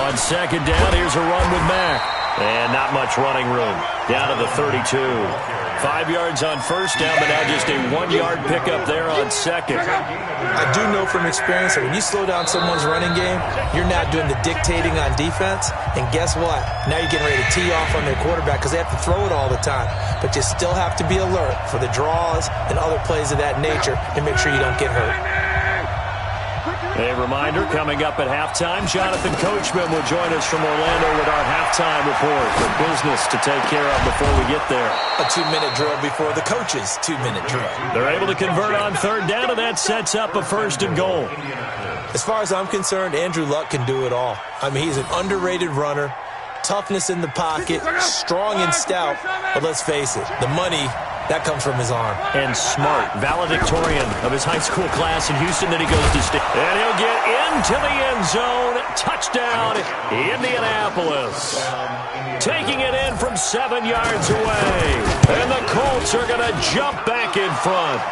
On second down, here's a run with Mack. And not much running room. Down to the 32. 5 yards on first down, but now just a 1-yard pickup there on second. I do know from experience that when you slow down someone's running game, you're not doing the dictating on defense. And guess what? Now you're getting ready to tee off on their quarterback because they have to throw it all the time. But you still have to be alert for the draws and other plays of that nature to make sure you don't get hurt. A reminder, coming up at halftime, Jonathan Coachman will join us from Orlando with our halftime report. The business to take care of before we get there. A 2-minute drill before the coach's 2-minute drill. They're able to convert on third down, and that sets up a first and goal. As far as I'm concerned, Andrew Luck can do it all. I mean, he's an underrated runner, toughness in the pocket, strong and stout. But let's face it, the money, that comes from his arm. And smart, valedictorian of his high school class in Houston. Then he goes to state. And he'll get into the end zone. Touchdown, Indianapolis. Taking it in from 7 yards away. And the Colts are going to jump back in front.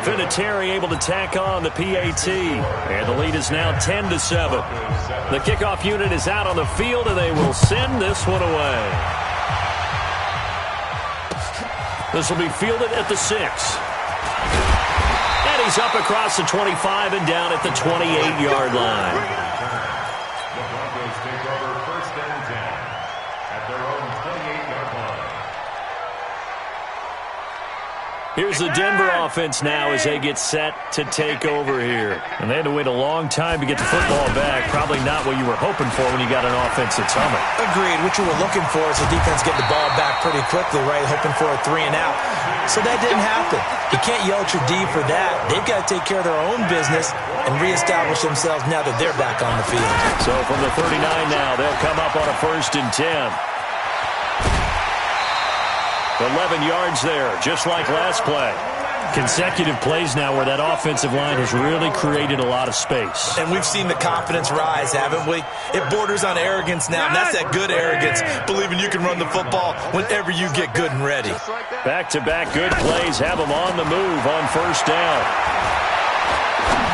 Vinatieri able to tack on the PAT. And the lead is now 10-7. The kickoff unit is out on the field, and they will send this one away. This will be fielded at the 6. And he's up across the 25 and down at the 28-yard line. The Broncos take over first and 10 at their own 28-yard line. Here's the Denver offense now as they get set to take over here. And they had to wait a long time to get the football back. Probably not what you were hoping for when you got an offense that's humming. Agreed. What you were looking for is the defense getting the ball back pretty quickly, right? Hoping for a 3-and-out. So that didn't happen. You can't yell at your D for that. They've got to take care of their own business and reestablish themselves now that they're back on the field. So from the 39 now, they'll come up on a first and 10. 11 yards there, just like last play. Consecutive plays now where that offensive line has really created a lot of space. And we've seen the confidence rise, haven't we? It borders on arrogance now, and that's that good arrogance, believing you can run the football whenever you get good and ready. Back-to-back good plays have them on the move on first down.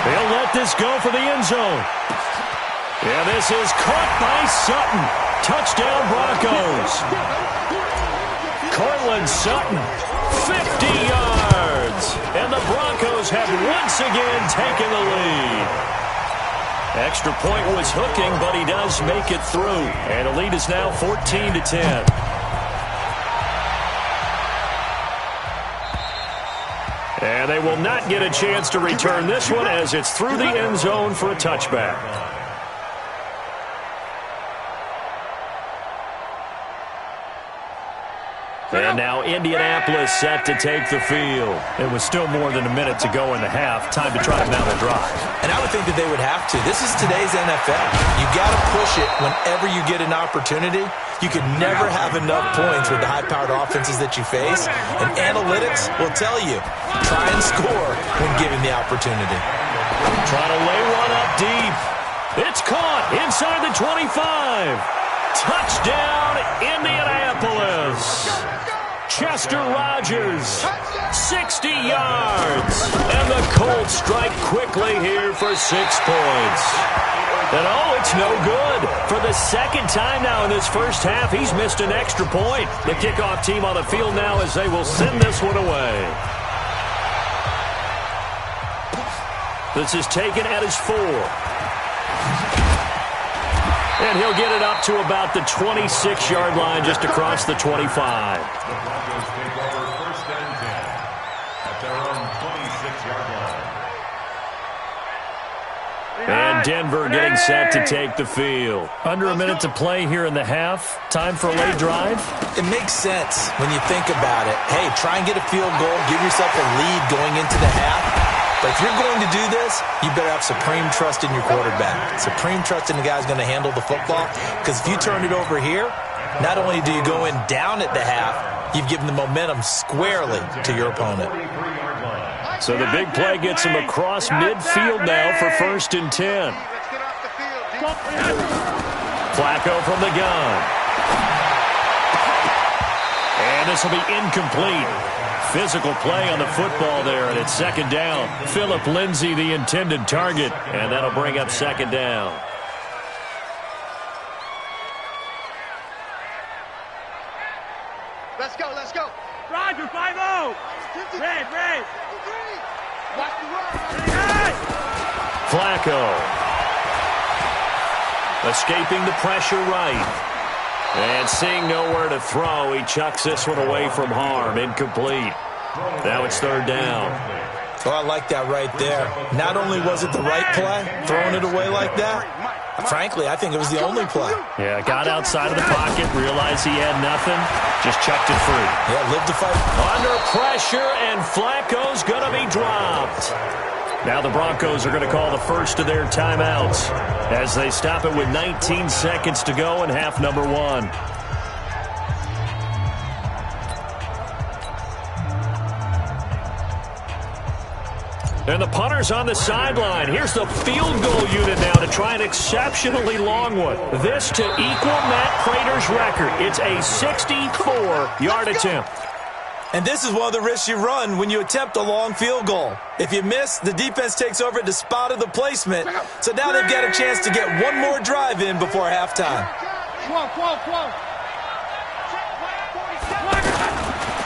They'll let this go for the end zone. Yeah, this is caught by Sutton. Touchdown Broncos. Cortland Sutton, 50 yards. And the Broncos have once again taken the lead. Extra point was hooking, but he does make it through. And the lead is now 14-10. And they will not get a chance to return this one as it's through the end zone for a touchback. And now Indianapolis set to take the field. It was still more than a minute to go in the half. Time to try to mount a drive. And I would think that they would have to. This is today's NFL. You got to push it whenever you get an opportunity. You can never have enough points with the high-powered offenses that you face. And analytics will tell you, try and score when given the opportunity. Trying to lay one up deep. It's caught inside the 25. Touchdown, Indianapolis. Chester Rogers, 60 yards. And the Colts strike quickly here for 6 points. And oh, it's no good. For the second time now in this first half, he's missed an extra point. The kickoff team on the field now as they will send this one away. This is taken at his 4. And he'll get it up to about the 26-yard line just across the 25. The Broncos take over first and 10 at their own 26-yard line. And Denver getting set to take the field. Under a minute to play here in the half. Time for a late drive. It makes sense when you think about it. Hey, try and get a field goal. Give yourself a lead going into the half. But if you're going to do this, you better have supreme trust in your quarterback. Supreme trust in the guy who's going to handle the football. Because if you turn it over here, not only do you go in down at the half, you've given the momentum squarely to your opponent. So the big play gets him across midfield now for first and 10. Flacco from the gun. And this will be incomplete. Physical play on the football there, and it's second down. Phillip Lindsay, the intended target, and that'll bring up second down. Flacco. Escaping the pressure right. And seeing nowhere to throw, he chucks this one away from harm. Incomplete. Now it's third down. Oh, I like that right there. Not only was it the right play, throwing it away like that, frankly, I think it was the only play. Yeah, got outside of the pocket, realized he had nothing, just chucked it free. Yeah, lived to fight. Under pressure, and Flacco's going to be dropped. Now the Broncos are going to call the first of their timeouts as they stop it with 19 seconds to go in half number one. And the punter's on the sideline. Here's the field goal unit now to try an exceptionally long one. This to equal Matt Prater's record. It's a 64-yard attempt. And this is one of the risks you run when you attempt a long field goal. If you miss, the defense takes over at the spot of the placement. So now they've got a chance to get one more drive in before halftime.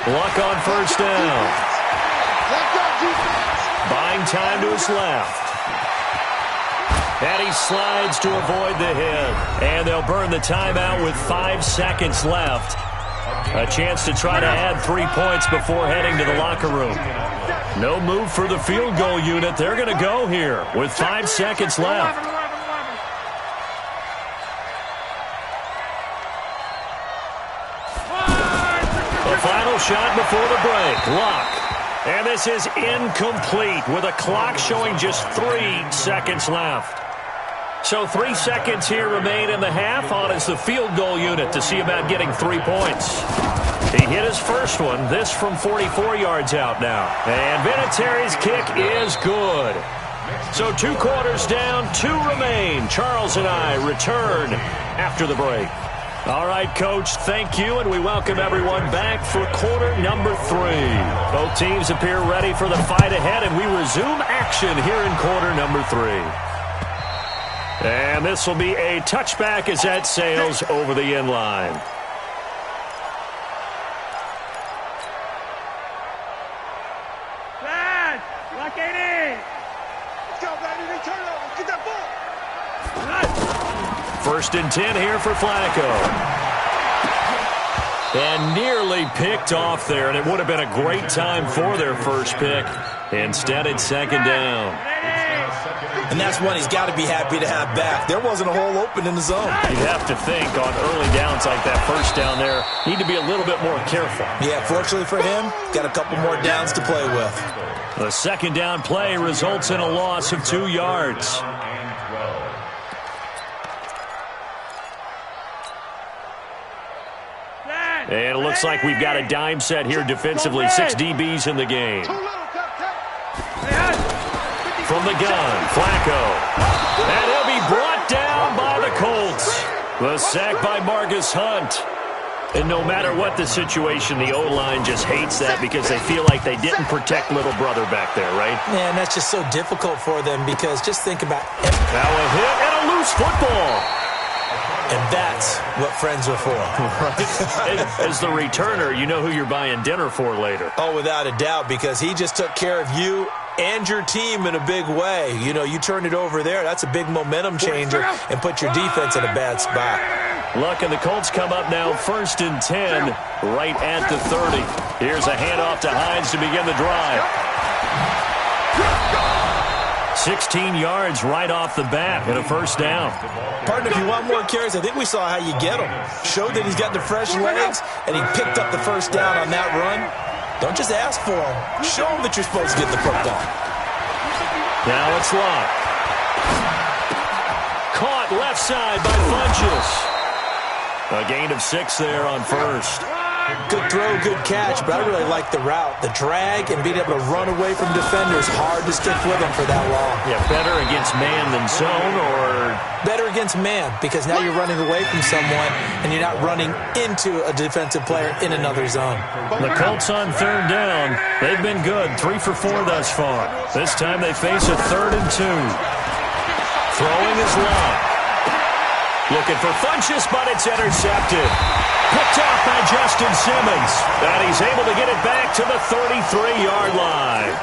Luck on first down. Buying time to his left. And he slides to avoid the hit. And they'll burn the timeout with 5 seconds left. A chance to try to add 3 points before heading to the locker room. No move for the field goal unit. They're going to go here with 5 seconds left. The final shot before the break. Luck. And this is incomplete with a clock showing just 3 seconds left. So 3 seconds here remain in the half. On is the field goal unit to see about getting 3 points. He hit his first one. This from 44 yards out now. And Vinatieri's kick is good. So 2 quarters down, 2 remain. Charles and I return after the break. All right, Coach, thank you, and we welcome everyone back for quarter number 3. Both teams appear ready for the fight ahead, and we resume action here in quarter number 3. And this will be a touchback as that sails over the end line. Lock it in. Let's go, baby. Turn it over. Get that ball. First and 10 here for Flacco. And nearly picked off there, and it would have been a great time for their first pick. Instead, it's second down. And that's one he's got to be happy to have back. There wasn't a hole open in the zone. You'd have to think on early downs like that first down there, need to be a little bit more careful. Yeah, fortunately for him, got a couple more downs to play with. The second down play results in a loss of 2 yards. And it looks like we've got a dime set here defensively. 6 DBs in the game. From the gun, Flacco. And he'll be brought down by the Colts. The sack by Marcus Hunt. And no matter what the situation, the O-line just hates that because they feel like they didn't protect little brother back there, right? Man, that's just so difficult for them because just think about it. Now a hit and a loose football. And that's what friends are for. Right? As the returner, you know who you're buying dinner for later. Oh, without a doubt, because he just took care of you and your team in a big way. You know, you turn it over there, that's a big momentum changer and put your defense in a bad spot. Luck and the Colts come up now first and 10 right at the 30. Here's a handoff to Hines to begin the drive. 16 yards right off the bat and a first down. Partner, if you want more carries, I think we saw how you get him. Showed that he's got the fresh legs, and he picked up the first down on that run. Don't just ask for him. Show him that you're supposed to get the football. Now it's Luck. Caught left side by Funchess. A gain of 6 there on first. Good throw, good catch, but I really like the route. The drag and being able to run away from defenders, hard to stick with them for that long. Yeah, better against man than zone, or? Better against man, because now you're running away from someone and you're not running into a defensive player in another zone. The Colts on third down. They've been good, 3 for 4 thus far. This time they face a 3rd and 2. Throwing is Luck. Looking for Funchess, but it's intercepted. Picked off by Justin Simmons. And he's able to get it back to the 33-yard line.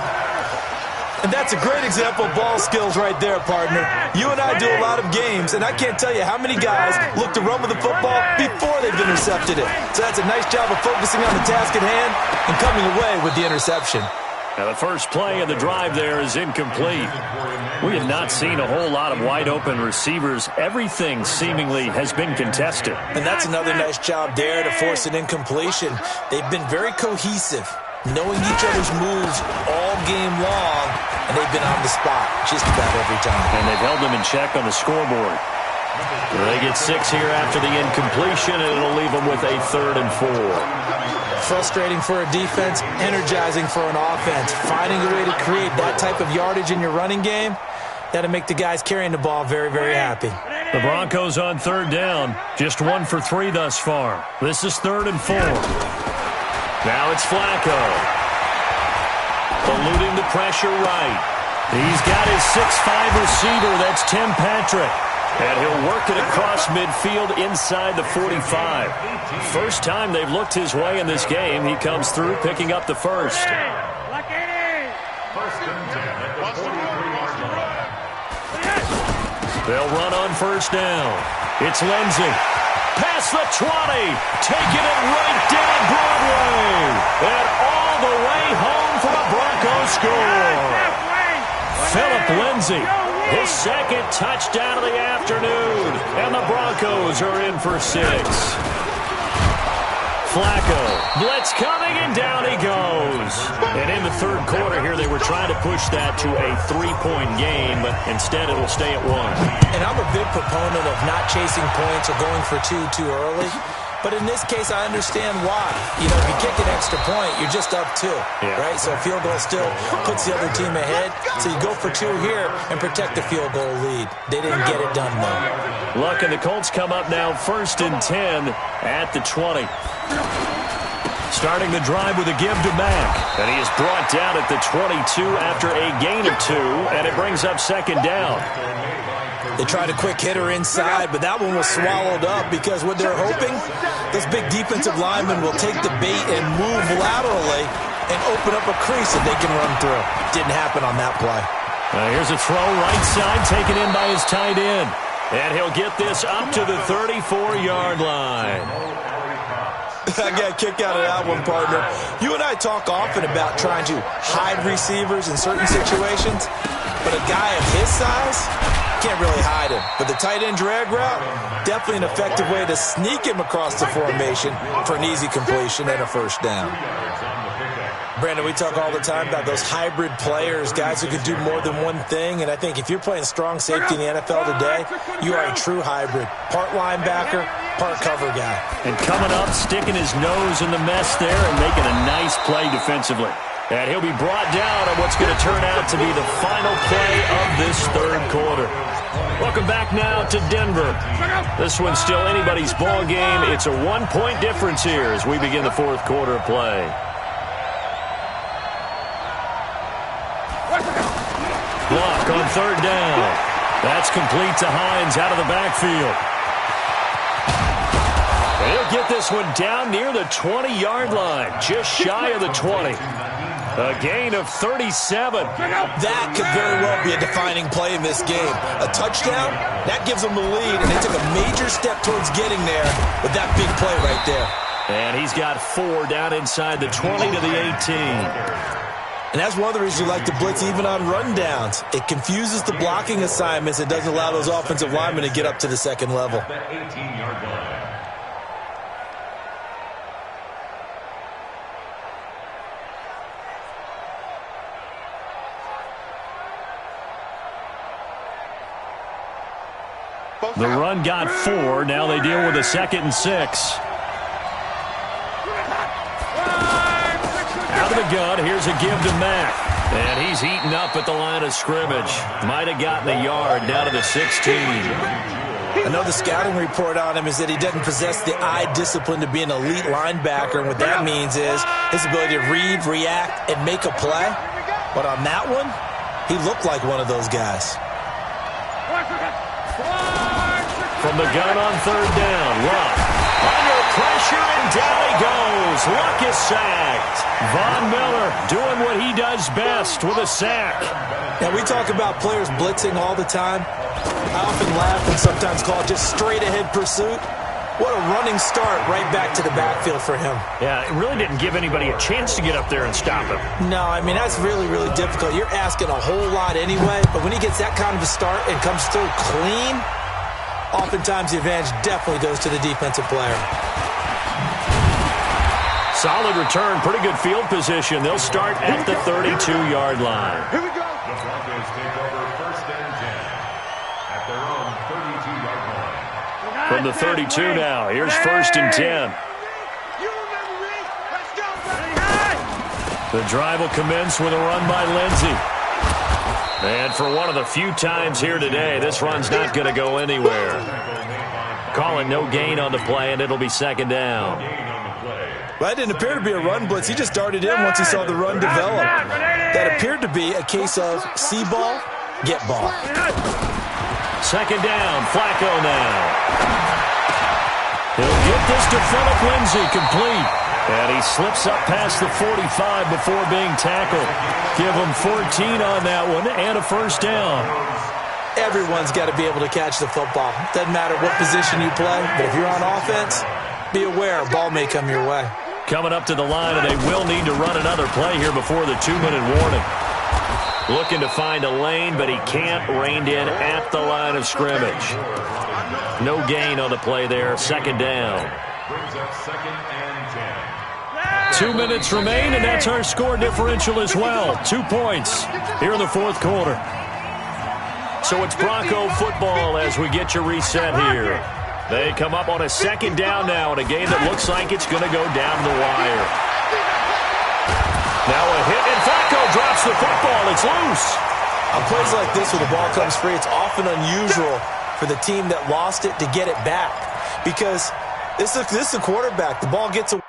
And that's a great example of ball skills right there, partner. You and I do a lot of games, and I can't tell you how many guys look to run with the football before they've intercepted it. So that's a nice job of focusing on the task at hand and coming away with the interception. Now the first play of the drive there is incomplete. We have not seen a whole lot of wide-open receivers. Everything seemingly has been contested. And that's another nice job there to force an incompletion. They've been very cohesive, knowing each other's moves all game long, and they've been on the spot just about every time. And they've held them in check on the scoreboard. They get 6 here after the incompletion, and it'll leave them with a 3rd and 4. Frustrating for a defense, energizing for an offense. Finding a way to create that type of yardage in your running game, that'll make the guys carrying the ball very, very happy. The Broncos on 3rd down. Just 1 for 3 thus far. This is 3rd and 4. Now it's Flacco. Eluding the pressure right. He's got his 6'5 receiver. That's Tim Patrick. And he'll work it across midfield inside the 45. First time they've looked his way in this game. He comes through picking up the first. First and 10 at the 43-yard line. They'll run on 1st down. It's Lindsey. Past the 20. Taking it right down Broadway. And all the way home for a Broncos score. Philip Lindsey. His 2nd touchdown of the afternoon. And the Broncos are in for 6. Flacco. Blitz coming, and down he goes. And in the 3rd quarter here, they were trying to push that to a 3-point game, but instead it'll stay at 1. And I'm a big proponent of not chasing points or going for 2 too early. But in this case, I understand why. You know, if you kick an extra point, you're just up 2, right? So a field goal still puts the other team ahead. So you go for 2 here and protect the field goal lead. They didn't get it done, though. Luck and the Colts come up now 1st and 10 at the 20. Starting the drive with a give to Mack. And he is brought down at the 22 after a gain of 2, and it brings up 2nd down. They tried a quick hitter inside, but that one was swallowed up because what they're hoping, those big defensive linemen will take the bait and move laterally and open up a crease that they can run through. Didn't happen on that play. Here's a throw right side taken in by his tight end. And he'll get this up to the 34-yard line. I got a kick out of that one, partner. You and I talk often about trying to hide receivers in certain situations, but a guy of his size can't really hide him. But the tight end drag route, definitely an effective way to sneak him across the formation for an easy completion and a 1st down. Brandon, we talk all the time about those hybrid players, guys who can do more than one thing, and I think if you're playing strong safety in the NFL today, you are a true hybrid. Part linebacker, part cover guy. And coming up, sticking his nose in the mess there and making a nice play defensively. And he'll be brought down on what's going to turn out to be the final play of this 3rd quarter. Welcome back now to Denver. This one's still anybody's ball game. It's a 1-point difference here as we begin the 4th quarter of play. Block on 3rd down. That's complete to Hines out of the backfield. And he'll get this one down near the 20-yard line, just shy of the 20. A gain of 37. That could very well be a defining play in this game. A touchdown, that gives them the lead, and they took a major step towards getting there with that big play right there. And he's got 4 down inside the 20 to the 18. And that's one of the reasons we like to blitz even on rundowns. It confuses the blocking assignments. It doesn't allow those offensive linemen to get up to the 2nd level. The run got 4. Now they deal with a 2nd and 6. Out of the gun, here's a give to Mack. And he's eaten up at the line of scrimmage. Might have gotten a yard down to the 16. I know the scouting report on him is that he doesn't possess the eye discipline to be an elite linebacker. And what that means is his ability to read, react, and make a play. But on that one, he looked like one of those guys. From the gun on 3rd down, Luck. Under pressure, and down he goes. Luck is sacked. Von Miller doing what he does best with a sack. Now, we talk about players blitzing all the time. I often laugh and sometimes call it just straight-ahead pursuit. What a running start right back to the backfield for him. Yeah, it really didn't give anybody a chance to get up there and stop him. No, I mean, that's really, really difficult. You're asking a whole lot anyway, but when he gets that kind of a start and comes through clean, oftentimes the advantage definitely goes to the defensive player. Solid return, pretty good field position. They'll start at the 32-yard line. Here we go. The Broncos take over 1st and 10 at their own 32-yard line. From the 32 now, here's 1st and 10. You remember me? Let's go, baby. The drive will commence with a run by Lindsey. And for one of the few times here today, this run's not going to go anywhere. Call it no gain on the play, and it'll be 2nd down. Well, that didn't appear to be a run blitz. He just darted in once he saw the run develop. That appeared to be a case of see ball, get ball. 2nd down, Flacco now. He'll get this to Phillip Lindsay, complete. And he slips up past the 45 before being tackled. Give him 14 on that one and a 1st down. Everyone's got to be able to catch the football. Doesn't matter what position you play, but if you're on offense, be aware a ball may come your way. Coming up to the line, and they will need to run another play here before the 2-minute warning. Looking to find a lane, but he can't. Reined in at the line of scrimmage. No gain on the play there. 2nd down. Brings up 2nd and 10. 2 minutes remain, and that's our score differential as well. 2 points here in the 4th quarter. So it's Bronco football as we get you reset here. They come up on a 2nd down now in a game that looks like it's going to go down the wire. Now a hit, and Flacco drops the football. It's loose. On plays like this where the ball comes free, it's often unusual for the team that lost it to get it back. Because this is a quarterback. The ball gets away.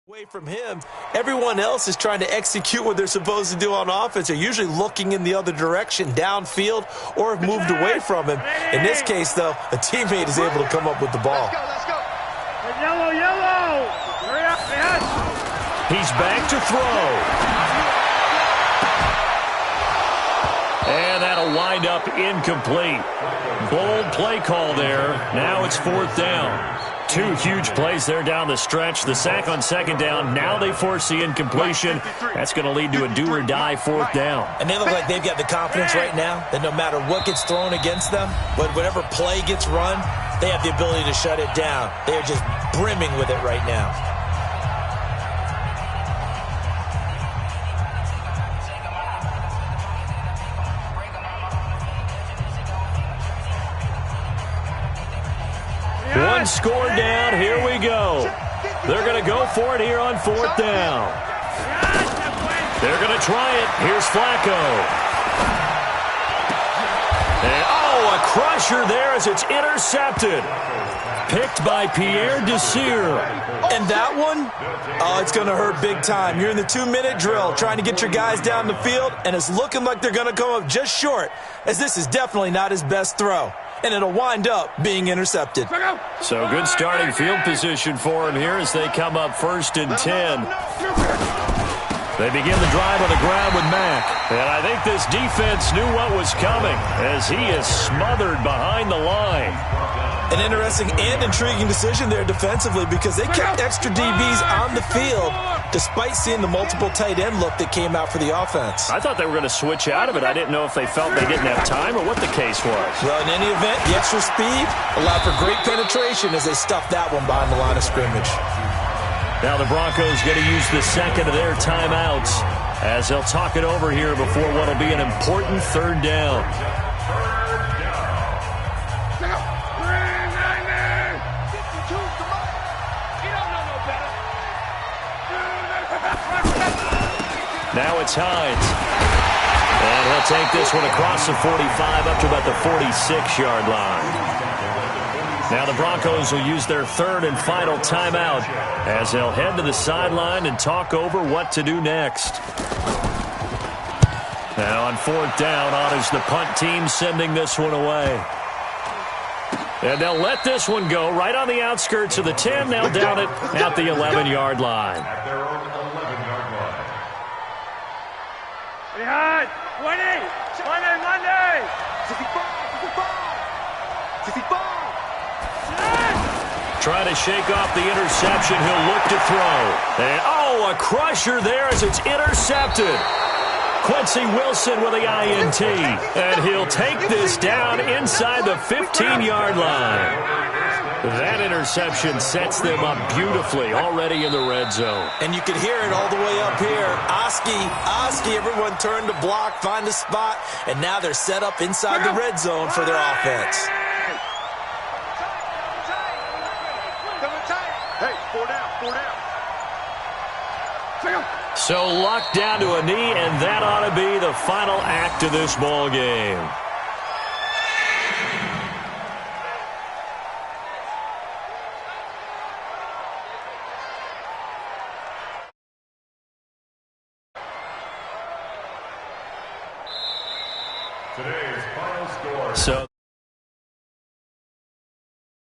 Away from him, everyone else is trying to execute what they're supposed to do on offense. They're usually looking in the other direction, downfield, or have moved away from him. In this case, though, a teammate is able to come up with the ball. Let's go. Yellow, yellow. Hurry up, man. He's back to throw. And that'll wind up incomplete. Bold play call there. Now it's 4th down. 2 huge plays there down the stretch. The sack on 2nd down. Now they force the incompletion. That's going to lead to a do-or-die 4th down. And they look like they've got the confidence right now that no matter what gets thrown against them, but whatever play gets run, they have the ability to shut it down. They are just brimming with it right now. One score down. Here we go. They're going to go for it here on 4th down. They're going to try it. Here's Flacco. And, a crusher there as it's intercepted. Picked by Pierre Desir. And that one, it's going to hurt big time. You're in the 2-minute drill trying to get your guys down the field, and it's looking like they're going to come up just short, as this is definitely not his best throw. And it'll wind up being intercepted. So good starting field position for him here as they come up 1st and 10. They begin the drive on the ground with Mack. And I think this defense knew what was coming as he is smothered behind the line. An interesting and intriguing decision there defensively because they kept extra DBs on the field despite seeing the multiple tight end look that came out for the offense. I thought they were going to switch out of it. I didn't know if they felt they didn't have time or what the case was. Well, in any event, the extra speed allowed for great penetration as they stuffed that one behind the line of scrimmage. Now the Broncos going to use the second of their timeouts as they'll talk it over here before what will be an important 3rd down. Now it's Hines. And he'll take this one across the 45 up to about the 46-yard line. Now the Broncos will use their third and final timeout as they'll head to the sideline and talk over what to do next. Now on fourth down, on is the punt team sending this one away. And they'll let this one go right on the outskirts of the 10. They'll down it at the 11-yard line. At their own 11-yard line. Behind. 20. Monday. 65. Trying to shake off the interception. He'll look to throw. And, a crusher there as it's intercepted. Quincy Wilson with the INT. And he'll take this down inside the 15-yard line. That interception sets them up beautifully already in the red zone. And you can hear it all the way up here. Oski, everyone turned to block, find a spot, and now they're set up inside the red zone for their offense. Hey, 4 down. So Luck down to a knee, and that ought to be the final act of this ball game. Today's final score. So